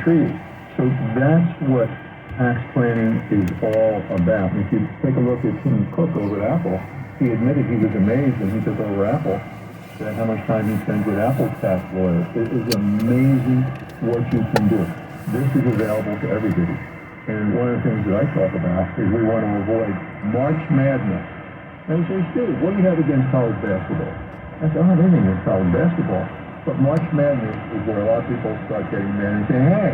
trees. So that's what tax planning is all about. If you take a look at Tim Cook over at Apple, he admitted he was amazed when he took over Apple at how much time he spends with Apple's tax lawyers. It is amazing what you can do. This is available to everybody. And one of the things that I talk about is we want to avoid March Madness. And he says, Steve, what do you have against college basketball? I said, I don't have anything against college basketball. But March Madness is where a lot of people start getting mad and saying, hey,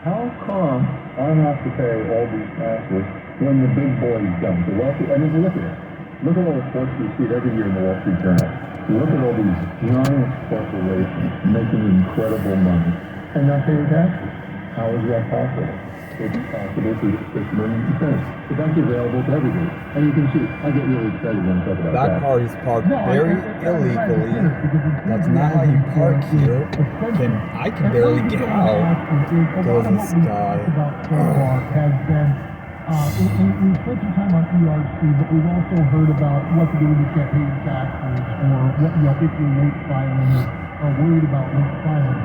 how come I have to pay all these taxes when the big boys don't? The wealthy, I mean, look at it. Look at all the reports we see every year in the Wall Street Journal. Look at all these giant corporations making incredible money and not paying taxes. How is that possible? It's possible through the system of incentives. But that's available to everybody. And you can see, I get really excited when I talk about that. That car is parked very illegally. That's not how you park here. I can barely get out because of this guy. Has been, we spent some time on ERC, but we've also heard about what to do when you can't pay your taxes, or what, if you're late filing or worried about late filing.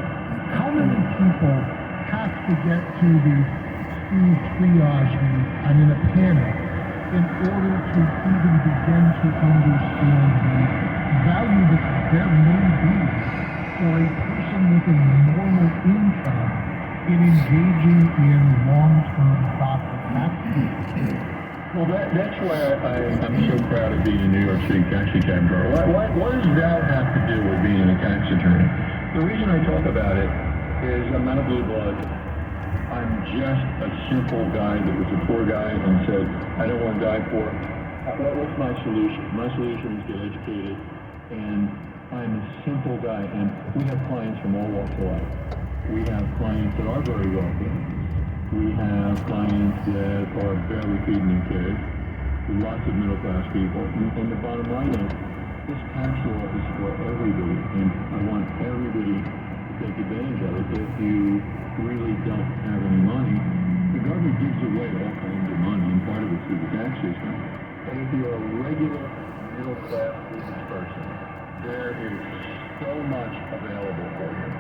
How many people have to get to the triage me, I'm in a panic, in order to even begin to understand the value that there may be for a person with a normal income in engaging in long-term thoughtful tax. Well, that's why I'm so proud of being a New York City taxi cab driver. What does that have to do with being a tax attorney? The reason I talk about it is I'm not a blue blood. I'm just a simple guy that was a poor guy and said, I don't want to die poor. What's my solution? My solution is get educated, and I'm a simple guy, and we have clients from all walks of life. We have clients that are very wealthy. We have clients that are barely feeding their kids. Lots of middle-class people. And the bottom line is, this tax law is for everybody, and I want everybody to take advantage of it. If you really don't have any money, the government gives away all kinds of money, and part of it's through the tax system. But if you're a regular middle-class business person, there is so much available for you,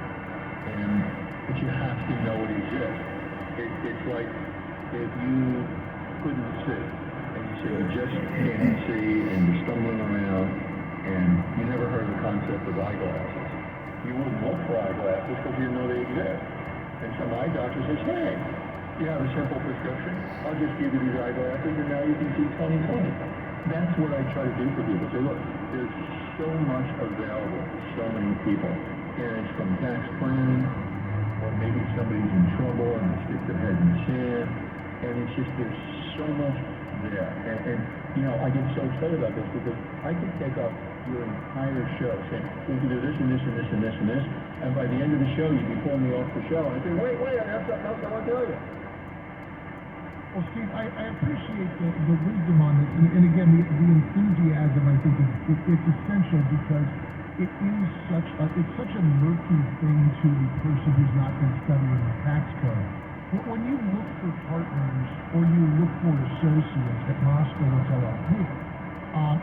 but you have to know it exists. It's like if you couldn't see, and you say you just can't see, and you're stumbling around, and you never heard of the concept of eyeglasses. You wouldn't look for eyeglasses because you know they exist. And some eye doctor says, hey, you have a simple prescription. I'll just give you these eyeglasses, and now you can see 20/20. That's what I try to do for people. Say, look, there's so much available to so many people. And it's from tax planning, or maybe somebody's in trouble and they stick their head in the sand. And it's just, there's so much there. And I get so excited about this because I could take up your entire show saying, we can do this and this and this and this and this. And by the end of the show, you'd be pulling me off the show. And I'd say, wait, I have something else I want to tell you. Well, Steve, I appreciate the wisdom on this. And again, the enthusiasm, I think, it's essential because it is such a murky thing to the person who's not been studying the tax code. But when you look for partners or you look for associates at Moskowitz LLP,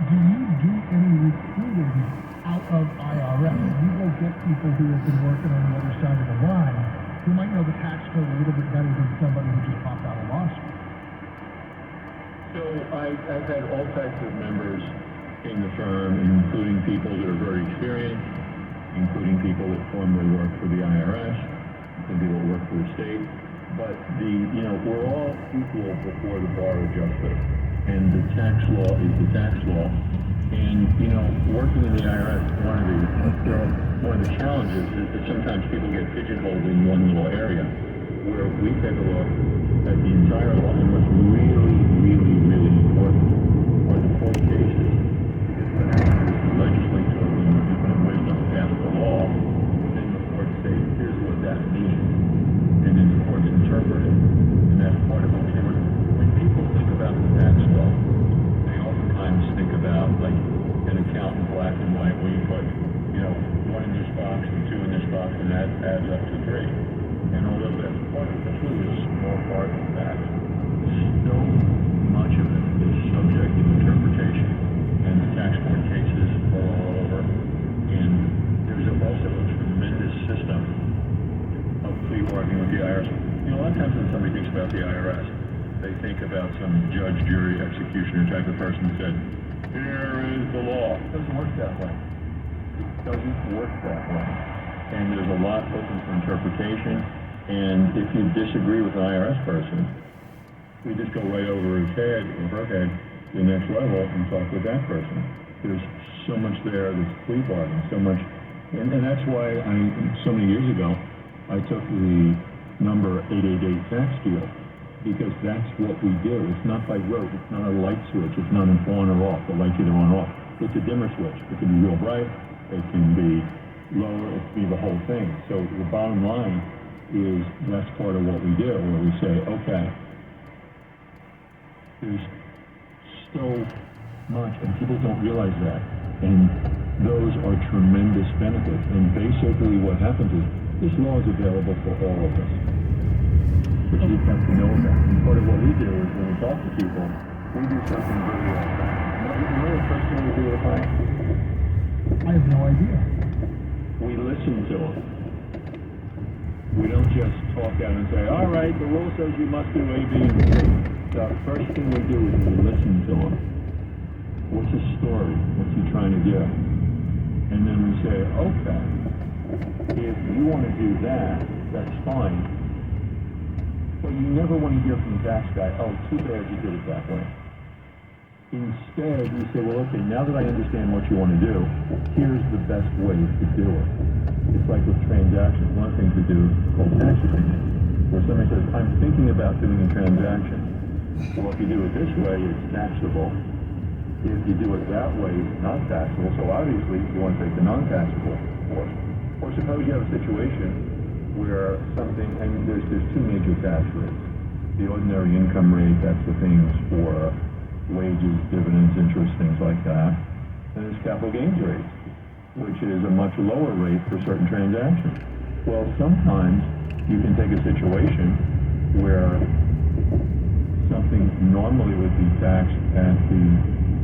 do you do any recruiting out of IRS? You go get people who have been working on the other side of the line who might know the tax code a little bit better than somebody who just popped out of law school. So I've had all types of members in the firm, including people that are very experienced, including people that formerly worked for the IRS, including people that work for the state. But we're all equal before the bar of justice, and the tax law is the tax law. And working in the IRS, one of the challenges is that sometimes people get pigeonholed in one little area, where we take a look at the entire law. And what's really, really, really important are the court cases, because when the legislature in infinite wisdom passed the law, then the courts say, here's what that means. And then the courts interpret it. And that's part of it. When people think about the tax law, they oftentimes think about like an account in black and white where you put, one in this box and two in this box, and that adds up to 3. And although that's really a small part of that, so much of it is subject to interpretation. And the tax court cases are all over. And there's also a tremendous system of plea bargaining with the about the IRS. They think about some judge, jury, executioner type of person who said, here is the law. It doesn't work that way. It doesn't work that way. And there's a lot open for interpretation. And if you disagree with an IRS person, we just go right over his head or her head to the next level and talk with that person. There's so much there that's plea bargain, so much. And that's why so many years ago, I took the number 888 tax deal, because that's what we do. It's not by rote. It's not a light switch. It's not on or off. The light's either on or off. It's a dimmer switch. It can be real bright. It can be lower. It can be the whole thing. So the bottom line is that's part of what we do, where we say, okay, there's so much, and people don't realize that. And those are tremendous benefits. And basically what happens is this law is available for all of us. But you have to know that. And part of what we do is when we talk to people, we do something very well. You know the first thing we do with a client? I have no idea. We listen to them. We don't just talk out and say, all right, the rule says you must do A, B, and C. The first thing we do is we listen to them. What's his story? What's he trying to do? And then we say, okay, if you want to do that, that's fine. But you never want to hear from the tax guy, oh, too bad you did it that way. Instead, you say, well, okay, now that I understand what you want to do, here's the best way to do it. It's like with transactions. One of the things we do is called tax agreement, where somebody says, I'm thinking about doing a transaction. Well, if you do it this way, it's taxable. If you do it that way, it's not taxable. So obviously, you want to take the non-taxable course. Or suppose you have a situation where something, and there's two major tax rates. The ordinary income rate, that's the things for wages, dividends, interest, things like that. And there's capital gains rate, which is a much lower rate for certain transactions. Well, sometimes you can take a situation where something normally would be taxed at the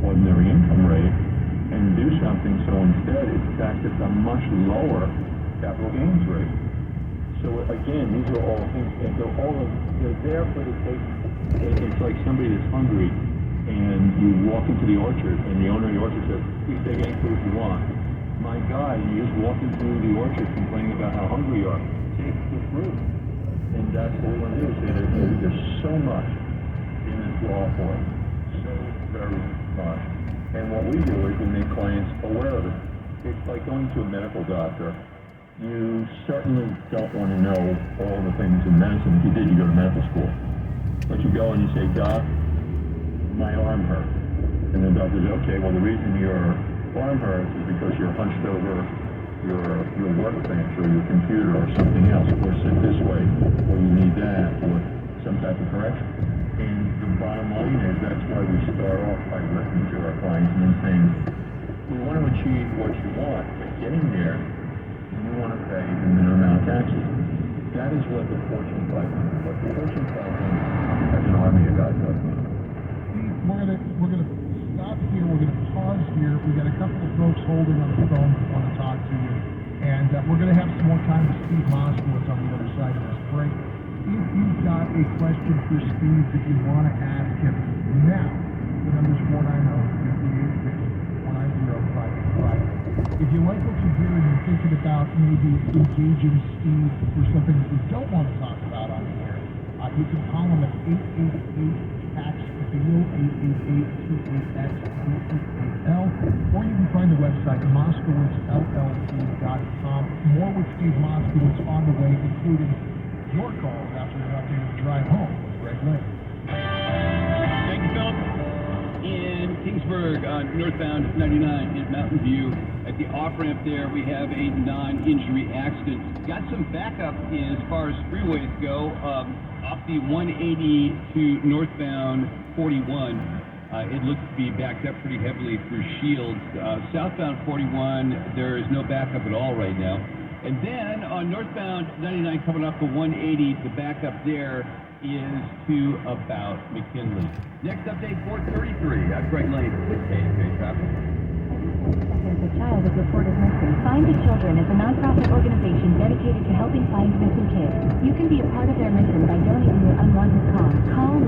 ordinary income rate and do something so instead it's taxed at a much lower capital gains rate. So again, these are all things, and they're there for the take. It's like somebody that's hungry and you walk into the orchard and the owner of the orchard says, please take any food you want. My God, you're just walking through the orchard complaining about how hungry you are. Take the fruit. And that's what we want to do. Say there's so much in this law for us. So very much. And what we do is we make clients aware of it. It's like going to a medical doctor. You certainly don't want to know all the things in medicine. If you did, you go to medical school. But you go and you say, Doc, my arm hurts. And the doctor says, okay, well, the reason your arm hurts is because you're hunched over your workbench or your computer or something else, or sit this way, or you need that, or some type of correction. And the bottom line is that's why we start off by listening to our clients and then saying, we want to achieve what you want, but getting there, you want to pay the minimum amount of taxes. That is what the Fortune 500, what the Fortune 500 has an army of guys like me. We're gonna stop here. We're gonna pause here. We got a couple of folks holding on the phone that want to talk to you, and we're gonna have some more time with Steve Moskowitz on the other side of this break. If you've got a question for Steve that you want to ask him now, the number's 490-5886-490-585. If you like what you hear and you're thinking about maybe engaging Steve for something that you don't want to talk about on the air, you can call him at 888-TAX-DEAL, 888-28-X-DEAL, or you can find the website, MoskowitzLLC.com. More with Steve Moskowitz on the way, including your calls after you're out there to drive home with Greg Lane. Thank you, Philip. In Kingsburg on northbound 99 in Mountain View, at the off-ramp there, we have a non-injury accident. Got some backup as far as freeways go. Off the 180 to northbound 41, it looks to be backed up pretty heavily through Shields. Southbound 41, there is no backup at all right now. And then on northbound 99 coming off the 180, the backup there is to about McKinley. Next update, 433. I'm Greg Lane with KFA Traffic. The child is reported missing. Find the Children is a nonprofit organization dedicated to helping find missing kids. You can be a part of their mission by donating your unwanted car. Call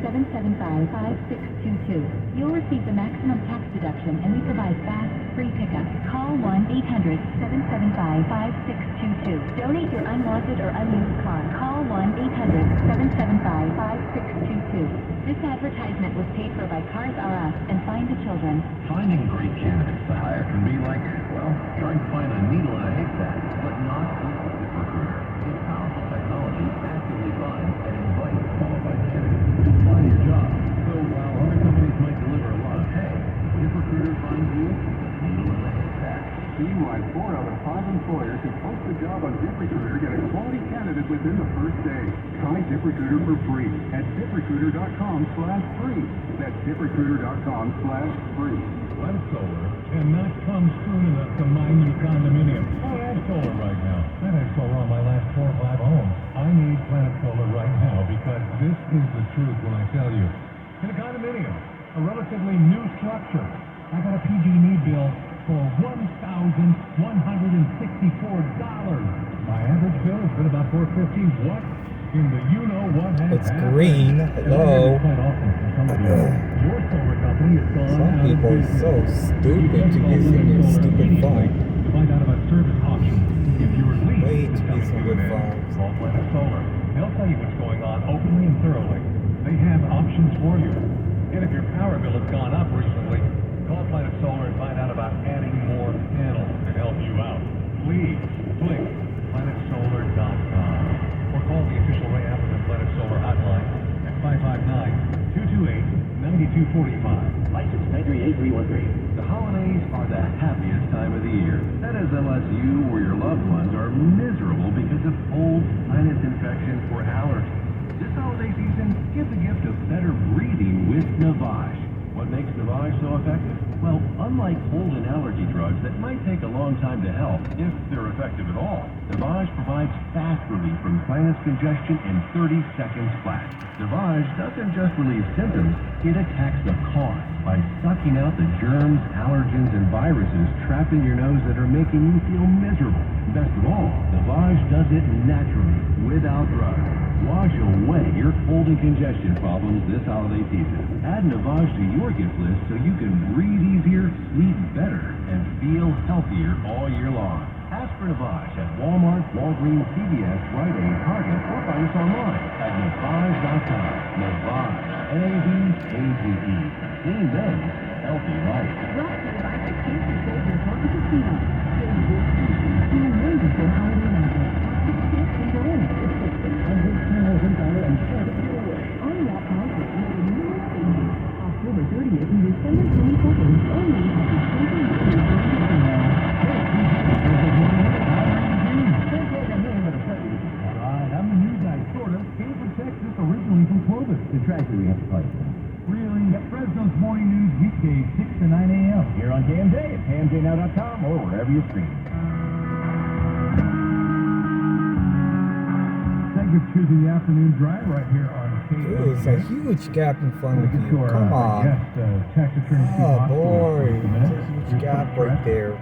1-800-775-5622. You'll receive the maximum tax deduction and we provide fast, free pickup. Call 1-800-775-5622. Donate your unwanted or unused car. Call 1-800-775-5622. This advertisement was paid for by Cars R Us and Find the Children. Finding great candidates to hire can be like, well, trying to find a needle in a haystack, but not with ZipRecruiter. Its powerful technology actively finds and invites qualified candidates to apply to your job. So while other companies might deliver a lot of hay, ZipRecruiter finds you a needle in a haystack. See why 4 out of 5 employers who post a job on ZipRecruiter get a quality candidate within the first day. Try ZipRecruiter for free at ZipRecruiter.com/free. That's ZipRecruiter.com/free. Planet Solar cannot come soon enough to my new condominium. I have solar right now. I had solar on my last 4 or 5 homes. I need Planet Solar right now because this is the truth when I tell you. In a condominium, a relatively new structure, I got a PG&E bill for $1,164. My average bill has been about $450. What in the you-know-what has It's happened? green. Hello. Quite often for some of you, your solar company has gone Some out of people are business. so stupid to be using their stupid phone. To find out about service options. If your lease Way is to be coming some to good an end, phones. call Planet Solar. They'll tell you what's going on openly and thoroughly. They have options for you. And if your power bill has gone up recently, call Planet Solar and find out about adding more panels to help you out. Please click planetsolar.com or call the official Ray Appleton Planet Solar hotline at 559-228-9245. License 938-313. The holidays are the happiest time of the year. That is unless you or your loved ones are miserable because of colds, sinus infections, or allergies. This holiday season, give the gift of better breathing with Navage. What makes Navage so effective? Well, unlike cold and allergy drugs that might take a long time to help, if they're effective at all, Navage provides fast relief from sinus congestion in 30 seconds flat. Navage doesn't just relieve symptoms, it attacks the cause by sucking out the germs, allergens, and viruses trapped in your nose that are making you feel miserable. Best of all, Navage does it naturally, without drugs. Wash away your cold and congestion problems this holiday season. Add Navage to your gift list so you can breathe easier, sleep better, and feel healthier all year long. Ask for Navage at Walmart, Walgreens, CVS, Rite Aid, Target, or find us online at Navage.com. Navage, N-A-V-A-G-E. Clean men's healthy life. Brought to you by the Cancer Save Resort Casino. Save this season. See wonderful holiday magic. Toxic tips and brands. On Yacht House is one of the newest stages. October 30th and December 22nd. Only at the Cancer Resort Casino. I'm the new guy, sort of. Came from Texas, originally from Clovis. The tragedy we have to fight. Really? Fresno's Morning News, weekdays, 6 to 9 a.m. Here on KMJ at KMJNow.com or wherever you stream. Segment to the afternoon drive right here on KMJ. Ooh, it's a huge gap in front of you. Come on. Yes, tax attorney Steve Oh Hospital. boy, it's a huge gap right there.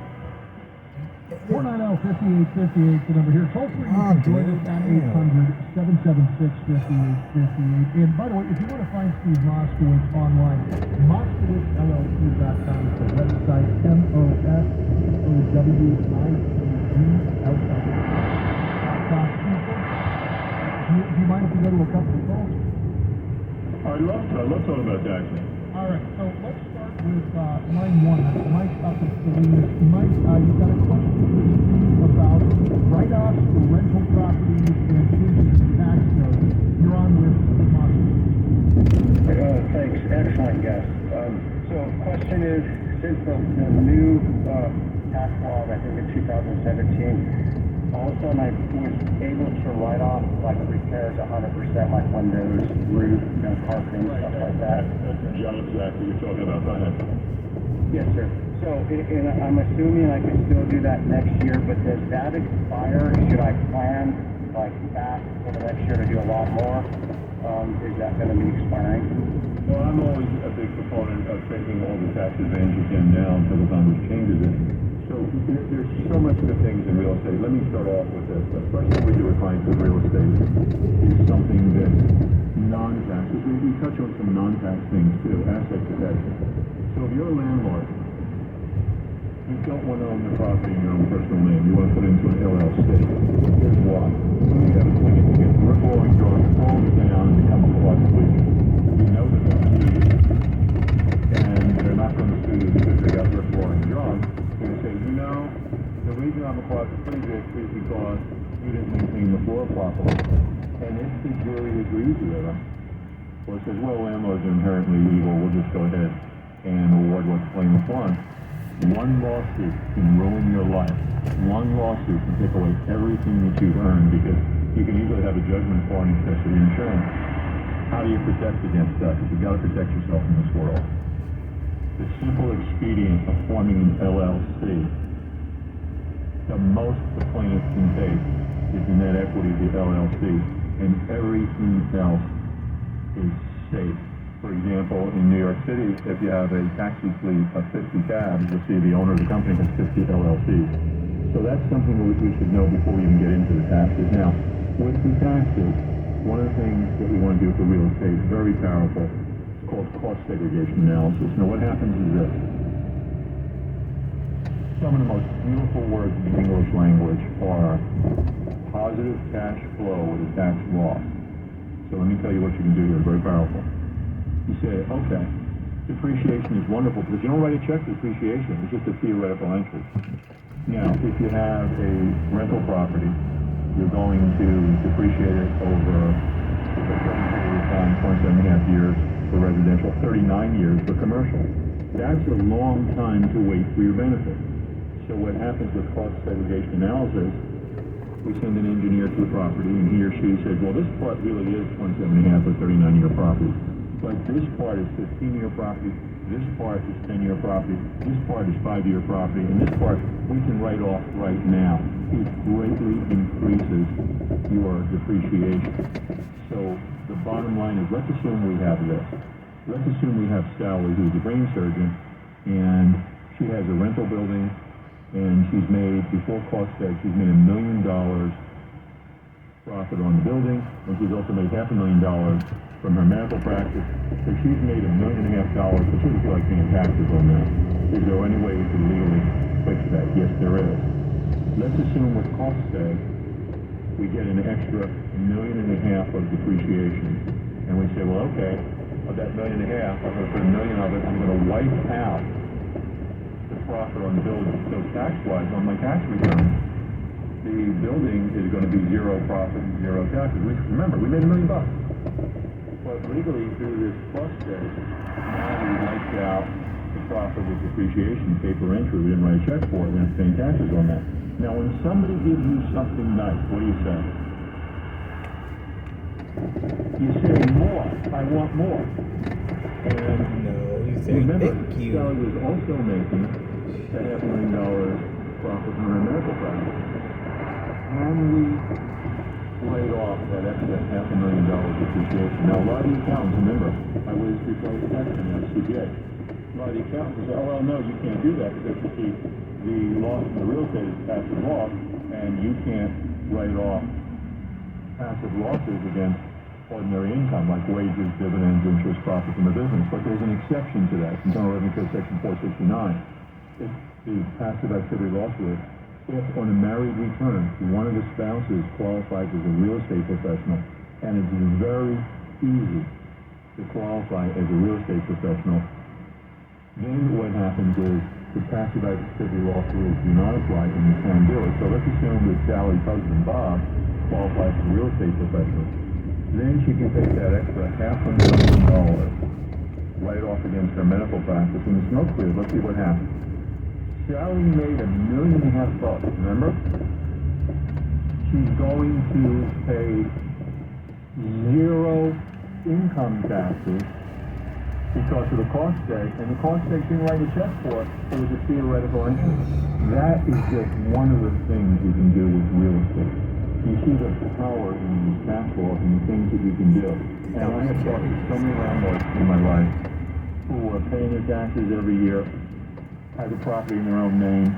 490-5858, the number here. Toll free, you Come on, can join dude. us at Damn. 800-776-5858. And by the way, if you want to find Steve Moskowitz online, MoskowitzLLC.com is the website, Moskowitz.com. Do you mind if we go to a couple of calls? I'd love to. I love talking about taxes. All right, so let's start with line 1. That's Mike up in Salinas. Mike, you've got a question for Steve about write-offs for rental properties and changes in tax code. You're on with Moskowitz. Thanks. Excellent guest. So question is, since the new tax law, I think in 2017, all of a sudden I was able to write off like repairs 100%, like windows, roof, carpeting, stuff like that. That's the job exactly you're talking about. Go ahead. Yes, sir. So and I'm assuming I can still do that next year, but does that expire? Should I plan like back for the next year to do a lot more? Is that going to be expiring? Well, I'm always a big proponent of taking all the tax advantage you can now until the Congress changes it. So there's much good things in real estate. Let me start off with this. The first thing we do with clients with real estate is something that's non-tax. We touch on some non-tax things too, asset protection. So if you're a landlord, you don't want to own the property in your own personal name. You want to put it into an LLC. Here's why. You have a tenant to get rip roaring draws, falls down, and become a quadriplegic. You know they're going to sue you, and they're not going to sue you because they got rip roaring jaws. They're going to say, you know, the reason I'm a quadriplegic is because you didn't maintain the floor properly. And if the jury agrees with them, or says, well, landlords are inherently evil, we'll just go ahead and award what the plaintiff wants. One lawsuit can ruin your life. One lawsuit can take away everything that you've earned because you can easily have a judgment for an excessive insurance. How do you protect against that? Because you've got to protect yourself in this world. The simple expedient of forming an LLC, the most the plaintiff can take is the net equity of the LLC, and everything else is safe. For example, in New York City, if you have a taxi fleet of 50 cabs, you'll see the owner of the company has 50 LLCs. So that's something that we should know before we even get into the taxes. Now, with the taxes, one of the things that we want to do for real estate is very powerful. It's called cost segregation analysis. Now, what happens is this. Some of the most beautiful words in the English language are positive cash flow with a tax loss. So let me tell you what you can do here. Very powerful. You say, okay, depreciation is wonderful because you don't write a check for depreciation. It's just a theoretical entry. Now, if you have a rental property, you're going to depreciate it over a certain period of time, 27.5 years for residential, 39 years for commercial. That's a long time to wait for your benefit. So what happens with cost segregation analysis, we send an engineer to the property and he or she says, well, this part really is 27.5 or 39-year property. But this part is 15-year property, this part is 10-year property, this part is 5-year property, and this part we can write off right now. It greatly increases your depreciation. So the bottom line is, let's assume we have this. Let's assume we have Sally, who's a brain surgeon, and she has a rental building, and she's made, before cost seg, she's made $1 million profit on the building, and she's also made $500,000 from her medical practice. So she's made $1.5 million, but she doesn't feel like paying taxes on that. Is there any way we can legally fix that? Yes, there is. Let's assume with cost seg, we get an extra $1.5 million of depreciation. And we say, well, okay, of that $1.5 million, I'm going to put $1 million of it, I'm going to wipe out the profit on the building. So tax-wise, on my tax return, the building is going to be zero profit and zero taxes. Remember, we made $1 million. But legally, through this cost seg, now we wiped out the profit with depreciation, paper entry. We didn't write a check for it. We have to pay taxes on that. Now, when somebody gives you something nice, what do you say? You say more. I want more. And No, you say remember, thank you. Sally was also making $500,000 profit from her medical practice. Can we write off that extra $500,000 depreciation? Now, a lot of the accountants, remember, I was before I was taxing at CPA. A lot of the accountants say, oh, well, no, you can't do that because you see the loss in the real estate is passive loss, and you can't write off passive losses against ordinary income like wages, dividends, interest, profit from the business. But there's an exception to that. Internal Revenue Code Section 469. If the passive activity loss rate, if on a married return, one of the spouses qualifies as a real estate professional, and it's very easy to qualify as a real estate professional, then what happens is the passive activity loss rules do not apply and you can do it. So let's assume that Sally's husband, Bob, qualifies as a real estate professional. Then she can take that extra $500,000 right off against her medical practice, and the smoke clears. Let's see what happens. Sally made $1.5 million, remember? She's going to pay zero income taxes because of the cost seg, and the cost seg she didn't write a check for. It was a theoretical entry. That is just one of the things you can do with real estate. You see the power in these tax laws and the things that you can do. And I have talked to so many landlords in my life who are paying their taxes every year, have the property in their own name,